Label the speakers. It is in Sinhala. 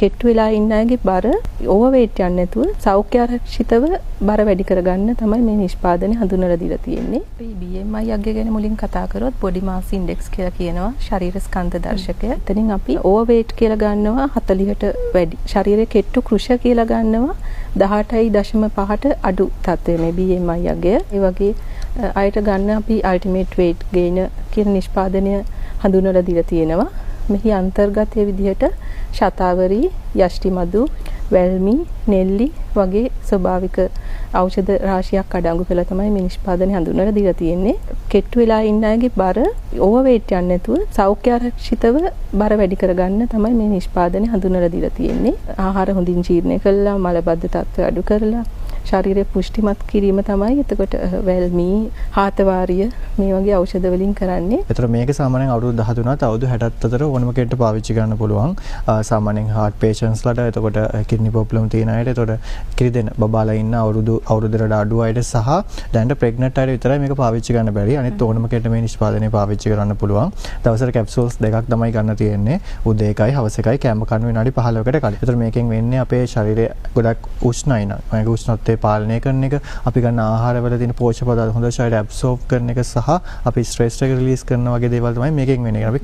Speaker 1: කෙට්ටු වෙලා ඉන්න අයගේ බර ඕවර්වේට් යන්නේ නැතුව සෞඛ්‍ය ආරක්ෂිතව බර වැඩි කරගන්න තමයි මේ නිෂ්පාදනය හඳුන්වලා දීලා තියෙන්නේ. අපි BMI අගය ගැන මුලින් කතා කරොත් body mass index කියලා කියනවා ශරීර ස්කන්ධ දර්ශකය. එතනින් අපි ඕවර්වේට් කියලා ගන්නවා 40ට වැඩි. ශරීරයේ කෙට්ටු කෘෂ කියලා ගන්නවා 18.5ට අඩු තත්ත්වය මේ BMI අගය. ඒ වගේ අයට ගන්න අපි ultimate weight gain කියන නිෂ්පාදනය හඳුන්වලා දීලා තියෙනවා. මෙහි අන්තර්ගතයේ විදිහට ශතාවරි, යෂ්ටි මදු, වැල්මි, නෙල්ලි වගේ ස්වභාවික ඖෂධ රාශියක් අඩංගු කරලා තමයි මේ නිෂ්පාදනය හඳුන්වලා දීලා තියෙන්නේ. කෙට්ටු වෙලා ඉන්න අයගේ බර ඕවර්වේට් යන්නේ නැතුව සෞඛ්‍ය ආරක්ෂිතව බර වැඩි කරගන්න තමයි මේ නිෂ්පාදනය හඳුන්වලා දීලා තියෙන්නේ. ආහාර හොඳින් ජීර්ණය කළා, මලබද්ධ තත්ත්වය අඩු කරලා ශරීරය පුෂ්ටිමත් කිරීම තමයි එතකොට වැල්මි, හාතවාරිය මේ වගේ ඖෂධ වලින් කරන්නේ.
Speaker 2: ඒතර මේක සාමාන්‍යයෙන් අවුරුදු 13ත් අවුරුදු 60ත් අතර ඕනම කෙනෙක්ට පාවිච්චි කරන්න පුළුවන්. සාමාන්‍යයෙන් heart patients ලාට එතකොට kidney problem තියෙන අයට එතකොට කිරි දෙන බබාලා ඉන්න අවුරුදුකට අඩු අයට සහ දැනට pregnant අයට විතරයි මේක පාවිච්චි කරන්න බැරි. අනිත් ඕනම කෙනෙක්ට මේ නිෂ්පාදනය පාවිච්චි කරන්න පුළුවන්. දවසට capsules දෙකක් තමයි ගන්න තියෙන්නේ. උදේ එකයි හවස එකයි කැම කන විනාඩි 15කට කලින්. ඒතර මේකෙන් වෙන්නේ අපේ ශරීරය ගොඩක් උෂ්ණයි නම්. මේක උෂ්ණත්වය පාලනය කරන එක, අපි ගන්න ආහාරවල තියෙන පෝෂක පදාර්ථ හොඳට ශරීරය ඇබ්සෝබ් කරන එක සහ අපි ස්ට්‍රෙස් එක රිලීස් කරන වගේ දේවල් තමයි මේකෙන් වෙන්නේ. අපි